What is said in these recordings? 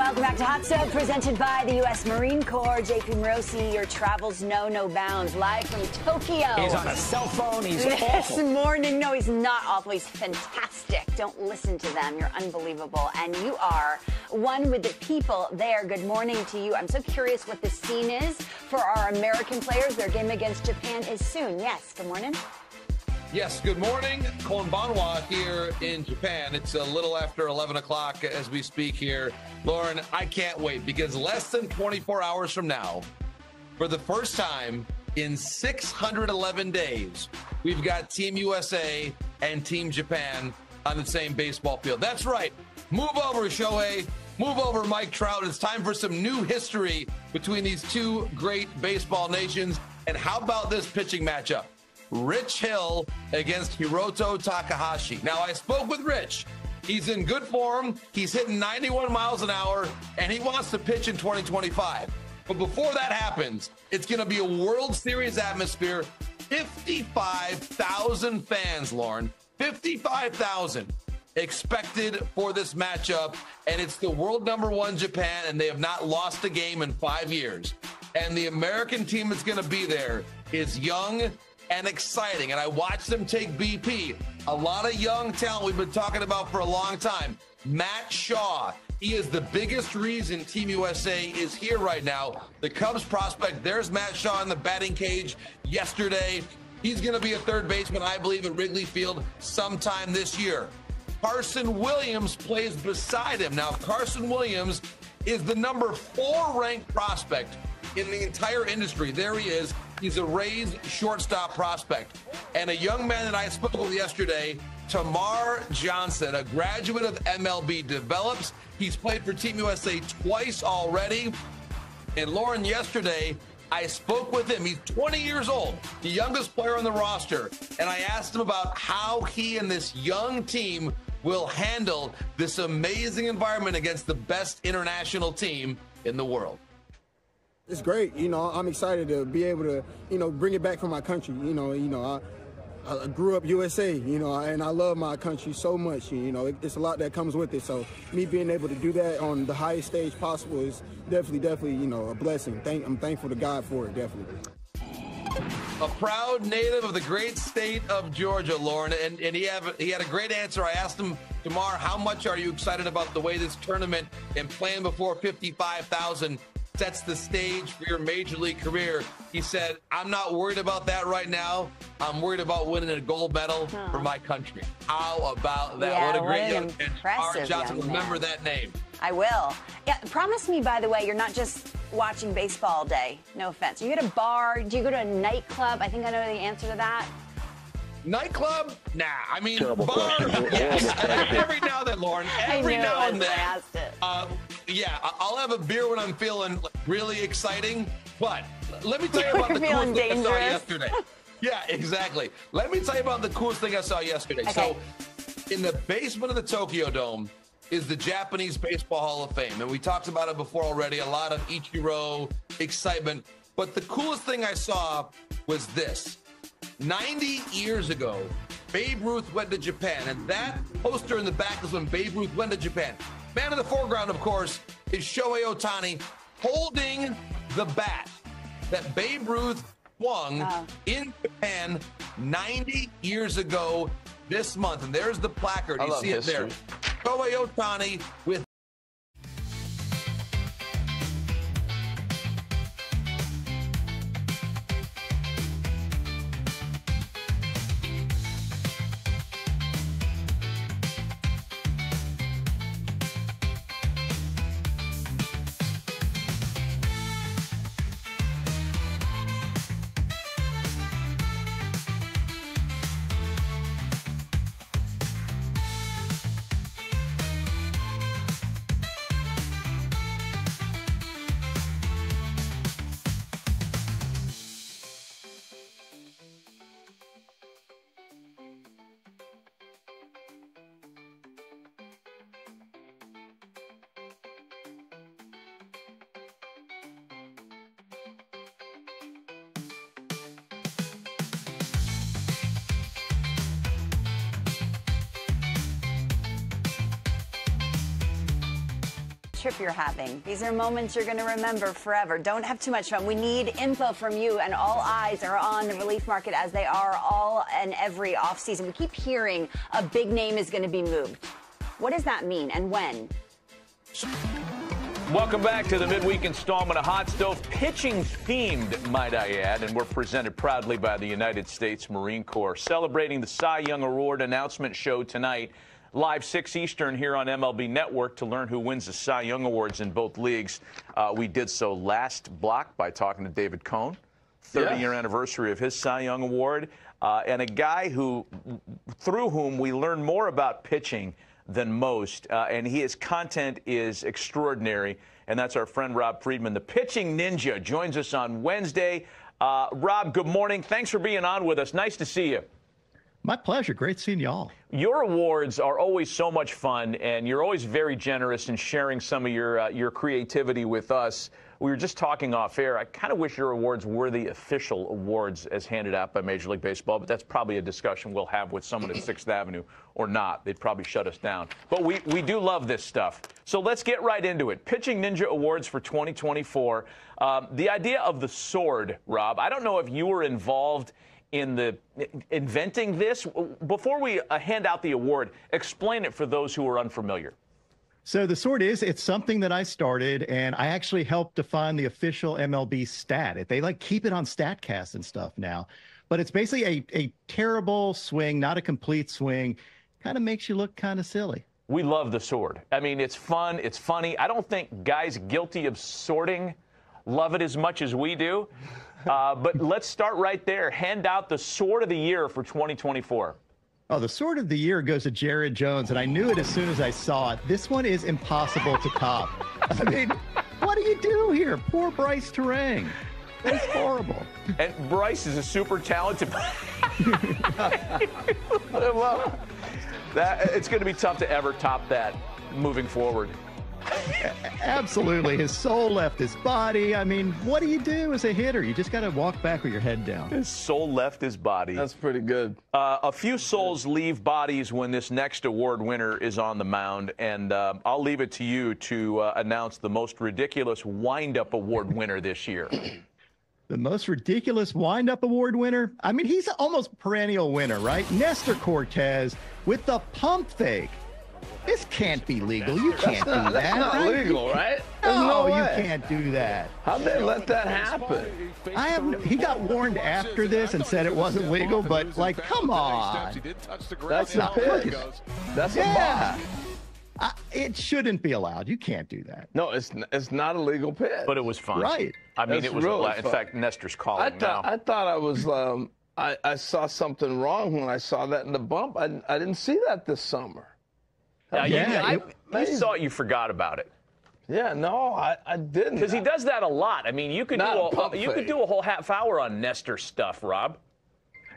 Welcome back to Hot Stove, presented by the U.S. Marine Corps. JP Morosi, your travels know no bounds, live from Tokyo. He's on a cell phone. He's this awful. morning. No, he's not awful. He's fantastic. Don't listen to them. You're unbelievable. And you are one with the people there. Good morning to you. I'm so curious what the scene is for our American players. Their game against Japan is soon. Yes, good morning. Yes, good morning. Konbanwa here in Japan. It's a little after 11 o'clock as we speak here. Lauren, I can't wait because less than 24 hours from now, for the first time in 611 days, we've got Team USA and Team Japan on the same baseball field. That's right. Move over, Shohei. Move over, Mike Trout. It's time for some new history between these two great baseball nations. And how about this pitching matchup? Rich Hill against Hiroto Takahashi. Now, I spoke with Rich. He's in good form. He's hitting 91 miles an hour, and he wants to pitch in 2025. But before that happens, it's going to be a World Series atmosphere. 55,000 fans, Lauren. 55,000 expected for this matchup, and it's the world number one Japan, and they have not lost a game in 5 years. And the American team that's going to be there is young and exciting, and I watched them take BP. A lot of young talent we've been talking about for a long time. Matt Shaw, he is the biggest reason Team USA is here right now. The Cubs prospect, there's Matt Shaw in the batting cage yesterday. He's going to be a third baseman, I believe, at Wrigley Field sometime this year. Carson Williams plays beside him. Now, Carson Williams is the number 4 ranked prospect in the entire industry. There he is. He's a Rays shortstop prospect. And a young man that I spoke with yesterday, Tamar Johnson, a graduate of MLB, develops. He's played for Team USA twice already. And Lauren, yesterday, I spoke with him. He's 20 years old, the youngest player on the roster. And I asked him about how he and this young team will handle this amazing environment against the best international team in the world. It's great. I'm excited to be able to, bring it back for my country. I grew up USA, and I love my country so much. It's a lot that comes with it. So me being able to do that on the highest stage possible is definitely, a blessing. I'm thankful to God for it, definitely. A proud native of the great state of Georgia, Lauren, and he had a great answer. I asked him, Tamar, how much are you excited about the way this tournament and playing before 55,000 sets the stage for your major league career? He said, I'm not worried about that right now. I'm worried about winning a gold medal for my country. How about that? Yeah, what a great young impressive man. Art Johnson, young remember man. that name. I will. Yeah, promise me, by the way, you're not just watching baseball all day. No offense. You go to a bar? Do you go to a nightclub? I think I know the answer to that. Nightclub? Nah. I mean, Terrible bar. question. Yes. Every now and then, Lauren. Every I knew now it and was then. when I asked it. Yeah, I'll have a beer when I'm feeling really exciting. But let me tell you about the feeling coolest thing I saw dangerous. yesterday. Yeah, exactly. Let me tell you about the coolest thing I saw yesterday. Okay. So, in the basement of the Tokyo Dome is the Japanese Baseball Hall of Fame. And we talked about it before already, a lot of Ichiro excitement. But the coolest thing I saw was this. 90 years ago, Babe Ruth went to Japan, and that poster in the back is when Babe Ruth went to Japan. Man in the foreground, of course, is Shohei Ohtani holding the bat that Babe Ruth swung in Japan 90 years ago this month. And there's the placard. You see it there. Shohei Ohtani with trip you're having. These are moments you're going to remember forever. Don't have too much fun. We need info from you, and all eyes are on the relief market as they are all and every offseason. We keep hearing a big name is going to be moved. What does that mean, and when? Welcome back to the midweek installment of Hot Stove, pitching themed, might I add, and we're presented proudly by the United States Marine Corps, celebrating the Cy Young Award announcement show tonight, live 6 Eastern here on MLB Network to learn who wins the Cy Young Awards in both leagues. We did so last block by talking to David Cohn, 30-year anniversary of his Cy Young Award, and a guy through whom we learn more about pitching than most, and his content is extraordinary, and that's our friend Rob Friedman. The pitching ninja joins us on Wednesday. Rob, good morning. Thanks for being on with us. Nice to see you. My pleasure. Great seeing y'all. Your awards are always so much fun, and you're always very generous in sharing some of your creativity with us. We were just talking off air. I kind of wish your awards were the official awards as handed out by Major League Baseball, but that's probably a discussion we'll have with someone at 6th Avenue or not. They'd probably shut us down. But we do love this stuff. So let's get right into it. Pitching Ninja Awards for 2024. The idea of the sword, Rob, I don't know if you were involved in inventing this. Before we hand out the award, explain it for those who are unfamiliar. So the sword it's something that I started, and I actually helped define the official MLB stat. They keep it on StatCast and stuff now, but it's basically a terrible swing, not a complete swing. Kind of makes you look kind of silly. We love the sword. I mean, it's fun, it's funny. I don't think guys guilty of sorting love it as much as we do. But let's start right there. Hand out the sword of the year for 2024. Oh, the sword of the year goes to Jared Jones, and I knew it as soon as I saw it. This one is impossible to top. I mean, what do you do here? Poor Bryce Terang. That's horrible. And Bryce is a super talented. Well, it's going to be tough to ever top that moving forward. Absolutely. His soul left his body. I mean, what do you do as a hitter? You just got to walk back with your head down. His soul left his body. That's pretty good. A few souls leave bodies when this next award winner is on the mound, and I'll leave it to you to announce the most ridiculous wind-up award winner this year. The most ridiculous wind-up award winner? I mean, he's almost perennial winner, right? Nestor Cortez with the pump fake. This can't be legal. You can't do that. That's not right? legal, right? No, no you way. can't do that. How'd they let that happen? He got warned after this and said it wasn't legal, but come on. That's a pitch. That's a ball. It shouldn't be allowed. You can't do that. No, it's not a legal pitch. But it was fun. Right. I mean, That's it was really in fun. fact, Nestor's calling now. I thought I was I saw something wrong when I saw that in the bump. I didn't see that this summer. You thought you forgot about it. Yeah, no, I didn't. Because he does that a lot. I mean, you could do a whole half hour on Nestor stuff, Rob.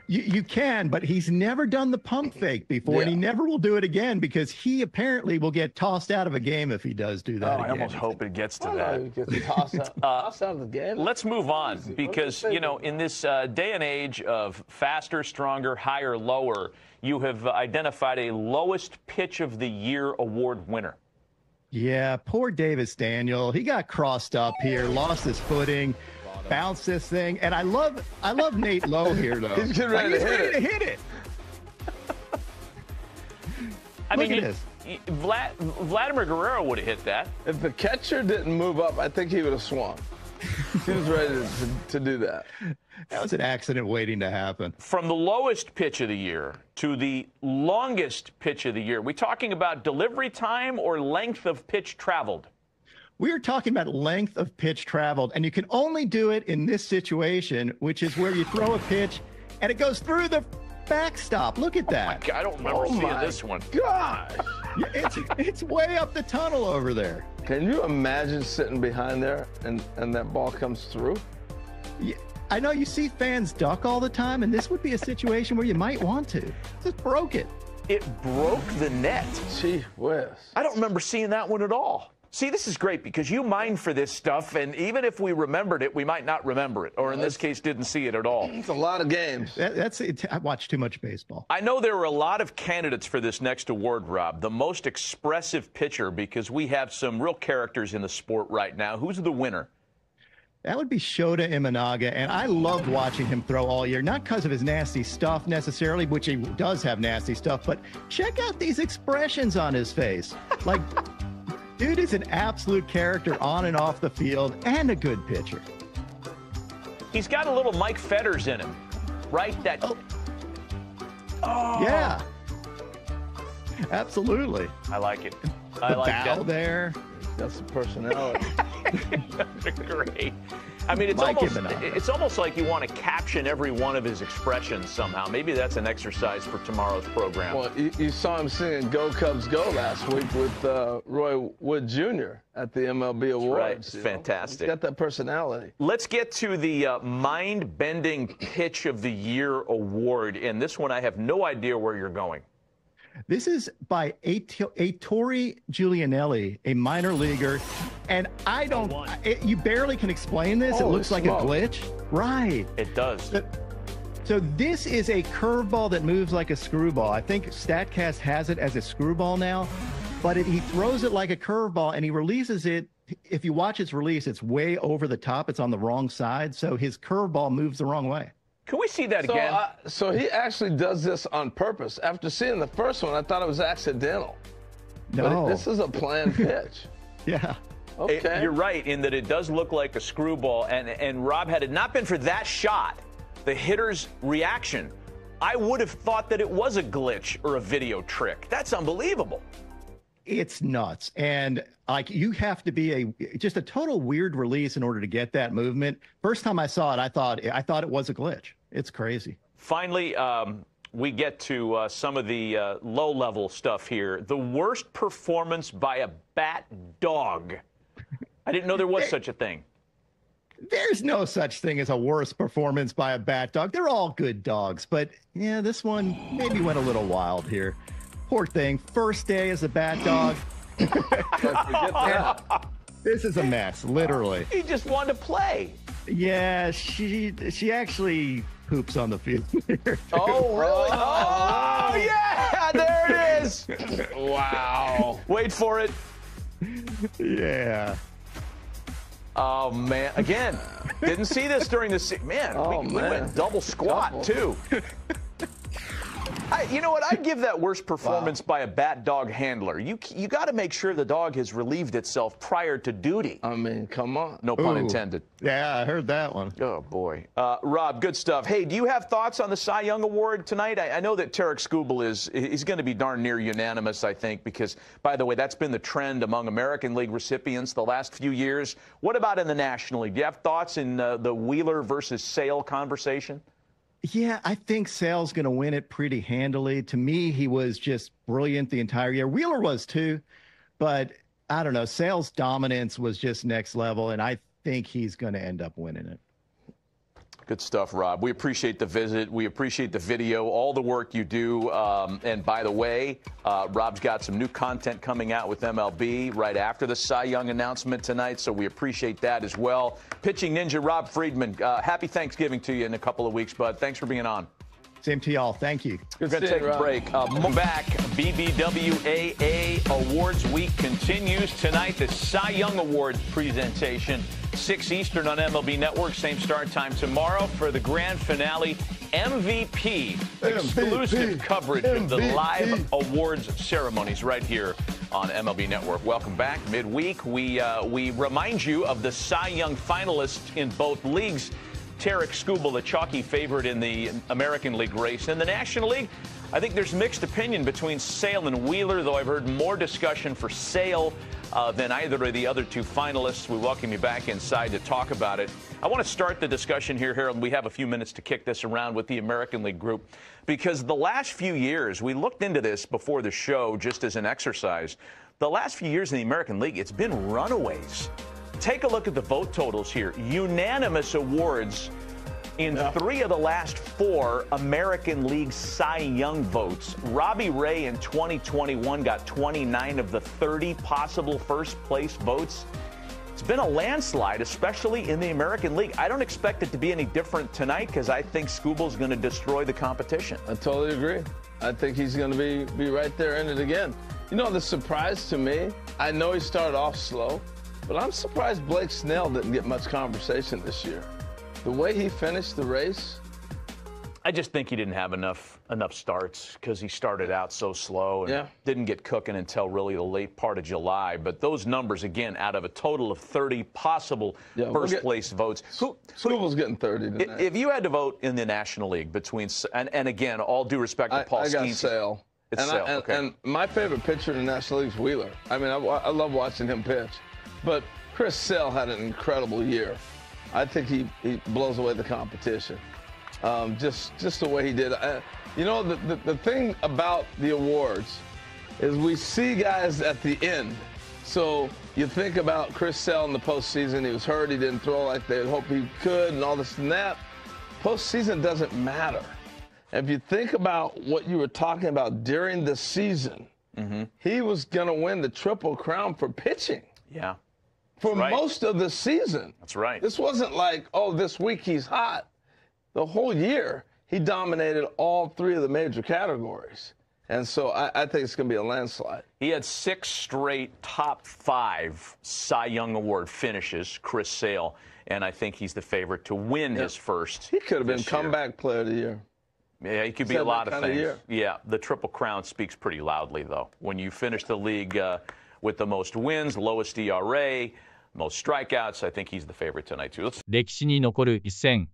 You can, but he's never done the pump fake before, and he never will do it again because he apparently will get tossed out of a game if he does do that again. I almost hope it gets to that. that. He gets tossed out of the game. Let's move on because, in this day and age of faster, stronger, higher, lower, you have identified a lowest pitch of the year award winner. Yeah, poor Davis Daniel. He got crossed up here, lost his footing, bounced this thing, and I love Nate Lowe here though. He's getting ready to hit it. I Look mean, at this. Vladimir Guerrero would have hit that. If the catcher didn't move up, I think he would have swung. He was ready to do that. That was an accident waiting to happen. From the lowest pitch of the year to the longest pitch of the year, we talking about delivery time or length of pitch traveled? We are talking about length of pitch traveled, and you can only do it in this situation, which is where you throw a pitch and it goes through the backstop. Look at that. I don't remember seeing this one. Gosh. It's way up the tunnel over there. Can you imagine sitting behind there and that ball comes through? Yeah, I know you see fans duck all the time, and this would be a situation where you might want to. Just broke it. It broke the net. Gee whiz. I don't remember seeing that one at all. See, this is great because you mine for this stuff, and even if we remembered it, we might not remember it, or in this case, didn't see it at all. It's a lot of games. I watch too much baseball. I know there were a lot of candidates for this next award, Rob. The most expressive pitcher, because we have some real characters in the sport right now. Who's the winner? That would be Shota Imanaga, and I loved watching him throw all year, not because of his nasty stuff necessarily, which he does have nasty stuff, but check out these expressions on his face. Like, dude is an absolute character on and off the field and a good pitcher. He's got a little Mike Fetters in him, right? Yeah. Absolutely. I like it. The bow there. That's the personality. Great. I mean, it's almost like you want to caption every one of his expressions somehow. Maybe that's an exercise for tomorrow's program. Well, you saw him singing "Go Cubs Go" last week with Roy Wood Jr. at the MLB Awards. Right. It's fantastic. He's got that personality. Let's get to the mind-bending pitch of the year award, and this one I have no idea where you're going. This is by Ettore Giulianelli, a minor leaguer, and you barely can explain this. It looks like a glitch. Right. It does. So this is a curveball that moves like a screwball. I think StatCast has it as a screwball now, but he throws it like a curveball, and he releases it. If you watch its release, it's way over the top. It's on the wrong side, so his curveball moves the wrong way. Can we see that again? So he actually does this on purpose. After seeing the first one, I thought it was accidental. No. But this is a planned pitch. Yeah. Okay. You're right in that it does look like a screwball. And Rob, had it not been for that shot, the hitter's reaction, I would have thought that it was a glitch or a video trick. That's unbelievable. It's nuts. And like, you have to be just a total weird release in order to get that movement. First time I saw it, I thought it was a glitch. It's crazy. Finally, we get to some of the low-level stuff here. The worst performance by a bat dog. I didn't know there was such a thing. There's no such thing as a worst performance by a bat dog. They're all good dogs. But, yeah, this one maybe went a little wild here. Poor thing. First day as a bat dog. This is a mess, literally. He just wanted to play. Yeah, she actually poops on the field. Oh, really? Oh, yeah, there it is. Wow. Wait for it. Yeah. Oh, man. Again, didn't see this during the man, we went double squat, too. You know what? I'd give that worst performance by a bat dog handler. You got to make sure the dog has relieved itself prior to duty. I mean, come on. No pun intended. Yeah, I heard that one. Oh, boy. Rob, good stuff. Hey, do you have thoughts on the Cy Young Award tonight? I know that Tarek Skubal is going to be darn near unanimous, I think, because, by the way, that's been the trend among American League recipients the last few years. What about in the National League? Do you have thoughts in the Wheeler versus Sale conversation? Yeah, I think Sale's going to win it pretty handily. To me, he was just brilliant the entire year. Wheeler was too, but I don't know. Sale's dominance was just next level, and I think he's going to end up winning it. Good stuff, Rob. We appreciate the visit. We appreciate the video, all the work you do. And by the way, Rob's got some new content coming out with MLB right after the Cy Young announcement tonight, so we appreciate that as well. Pitching Ninja Rob Friedman, happy Thanksgiving to you in a couple of weeks, bud. Thanks for being on. Same to y'all. Thank you. We're going to take a break. Back. BBWAA Awards Week continues tonight. The Cy Young Awards presentation, 6 Eastern on MLB Network. Same start time tomorrow for the grand finale. MVP. Exclusive coverage of the live awards ceremonies right here on MLB Network. Welcome back. Midweek, we remind you of the Cy Young finalists in both leagues. Tarek Skubal, the chalky favorite in the American League race. In the National League, I think there's mixed opinion between Sale and Wheeler, though I've heard more discussion for Sale than either of the other two finalists. We welcome you back inside to talk about it. I want to start the discussion here, Harold. We have a few minutes to kick this around with the American League group, because the last few years, we looked into this before the show just as an exercise. The last few years in the American League, it's been runaways. Take a look at the vote totals here. Unanimous awards In 3 of the last 4 American League Cy Young votes, Robbie Ray in 2021 got 29 of the 30 possible first-place votes. It's been a landslide, especially in the American League. I don't expect it to be any different tonight because I think Scooble's going to destroy the competition. I totally agree. I think he's going to be right there in it again. You know, the surprise to me, I know he started off slow, but I'm surprised Blake Snell didn't get much conversation this year. The way he finished the race. I just think he didn't have enough starts because he started out so slow and didn't get cooking until really the late part of July. But those numbers, again, out of a total of 30 possible first-place votes. Scooble's getting 30 tonight. If you had to vote in the National League between, and again, all due respect to Paul Skeens. I got Sale. It's Sale, okay. And my favorite pitcher in the National League is Wheeler. I mean, I love watching him pitch. But Chris Sale had an incredible year. I think he blows away the competition. Just the way he did. You know, the thing about the awards is we see guys at the end. So you think about Chris Sale in the postseason. He was hurt. He didn't throw like they hoped he could and all this and that. Postseason doesn't matter. If you think about what you were talking about during the season, he was going to win the Triple Crown for pitching. Yeah. For most of the season. That's right. This wasn't like, oh, this week he's hot. The whole year, he dominated all 3 of the major categories. And so I think it's going to be a landslide. He had 6 straight top 5 Cy Young Award finishes, Chris Sale, and I think he's the favorite to win his first. He could have been comeback player of the year. Yeah, he could be a lot of things. Yeah, the Triple Crown speaks pretty loudly, though. When you finish the league with the most wins, lowest ERA, most strikeouts, I think he's the favorite tonight, too. 歴史に残る一戦。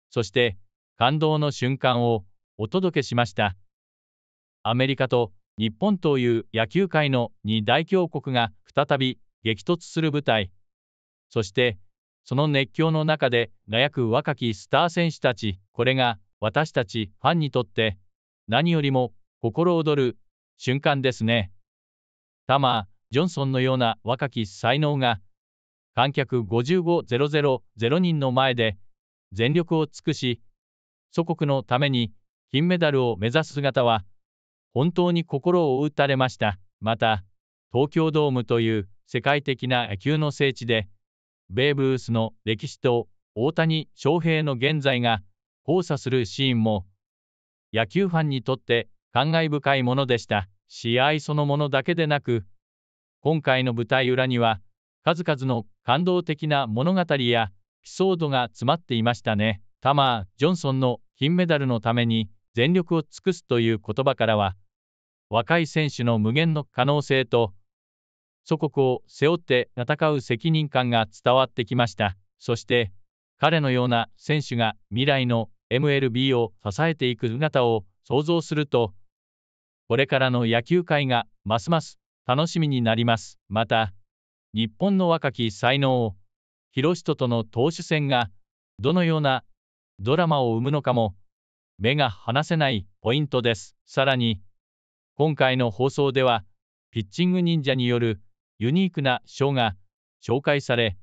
そして感動の瞬間をお届けしました。アメリカと日本という野球界の二大強国が再び激突する舞台。そしてその熱狂の中で輝く若きスター選手たち。これが私たちファンにとって何よりも心躍る瞬間ですね。タマー・ジョンソンのような若き才能が観客55,000人の前で全力を尽くし、祖国のために金メダルを目指す姿は、本当に心を打たれました。また、東京ドームという世界的な野球の聖地で、ベーブ・ルースの歴史と大谷翔平の現在が交差するシーンも、野球ファンにとって感慨深いものでした。試合そのものだけでなく、今回の舞台裏には、数々の感動的な物語や、エピソードが詰まっていましたね。タマー・ジョンソンの金メダルのために全力を尽くすという言葉からは、若い選手の無限の可能性と、祖国を背負って戦う責任感が伝わってきました。そして、彼のような選手が未来の MLB を支えていく姿を想像すると、これからの野球界がますます楽しみになります。また、日本の若き才能を、広人との投手戦がどのようなドラマを生むのかも目が離せないポイントです。さらに今回の放送ではピッチング忍者によるユニークなショーが紹介され、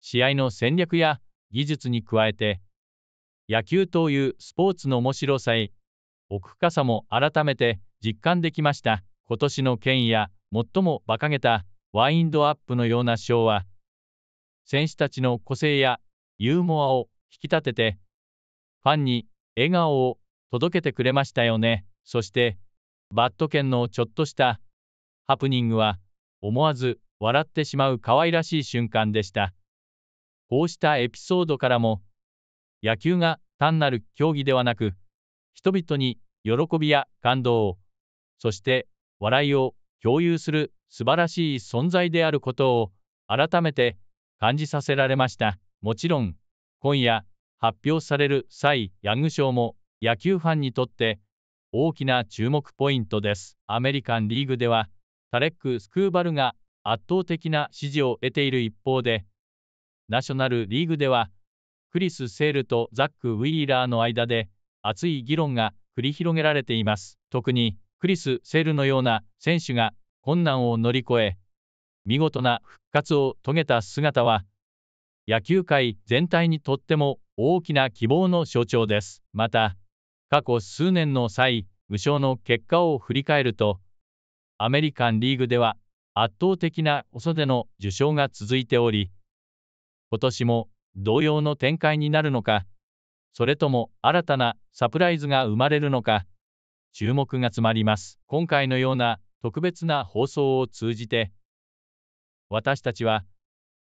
試合の戦略や技術に加えて野球というスポーツの面白さや奥深さも改めて実感できました。今年の権威や最も馬鹿げたワインドアップのようなショーは選手たちの個性やユーモアを引き立てて、ファンに笑顔を届けてくれましたよね。そして、バット犬のちょっとしたハプニングは、思わず笑ってしまう可愛らしい瞬間でした。こうしたエピソードからも、野球が単なる競技ではなく、人々に喜びや感動を、そして笑いを共有する素晴らしい存在であることを改めて感じさせられました。もちろん、今夜発表されるサイ・ヤング賞も野球ファンにとって大きな注目ポイントです。アメリカンリーグではタレック・スクーバルが圧倒的な支持を得ている一方で、ナショナルリーグではクリス・セールとザック・ウィーラーの間で熱い議論が繰り広げられています。特にクリス・セールのような選手が困難を乗り越え、見事な復活を遂げた姿は、野球界全体にとっても大きな希望の象徴です。また、過去数年の最優勝の結果を振り返ると、アメリカンリーグでは圧倒的な遅での受賞が続いており、今年も同様の展開になるのか、それとも新たなサプライズが生まれるのか、注目が集まります。今回のような特別な放送を通じて、私たちは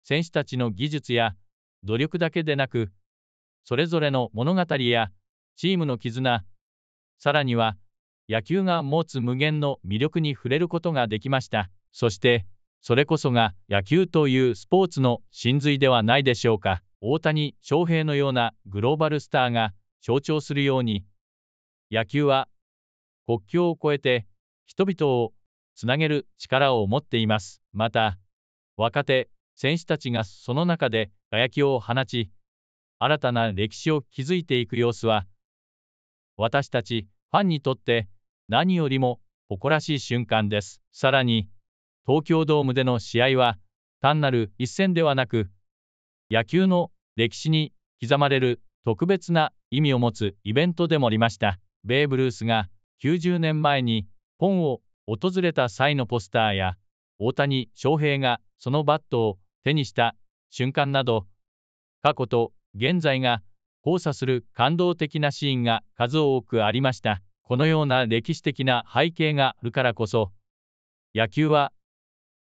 選手たちの技術や努力だけでなく、それぞれの物語やチームの絆、さらには野球が持つ無限の魅力に触れることができました。そして、それこそが野球というスポーツの真髄ではないでしょうか。大谷翔平のようなグローバルスターが象徴するように、野球は国境を越えて人々をつなげる力を持っています。また、若手選手たちがその中で輝きを放ち、新たな歴史を築いていく様子は、私たちファンにとって何よりも誇らしい瞬間です。さらに、東京ドームでの試合は単なる一戦ではなく、野球の歴史に刻まれる特別な意味を持つイベントでもありました。ベーブ・ルースが90年前に本を訪れた際のポスターや、大谷翔平がそのバットを手にした瞬間など、過去と現在が交差する感動的なシーンが数多くありました。このような歴史的な背景があるからこそ、野球は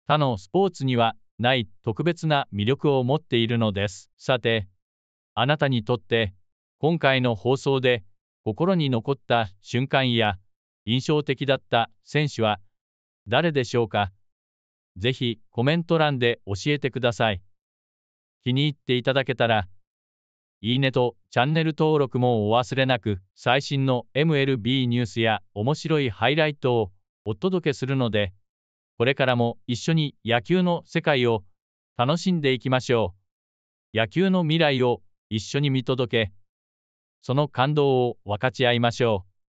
他のスポーツにはない特別な魅力を持っているのです。さて、あなたにとって今回の放送で心に残った瞬間や印象的だった選手は誰でしょうか。ぜひコメント欄で教えてください。気に入っていただけたら、いいねとチャンネル登録もお忘れなく、最新の MLB ニュースや面白いハイライトをお届けするので、これからも一緒に野球の世界を楽しんでいきましょう。野球の未来を一緒に見届け、その感動を分かち合いましょう。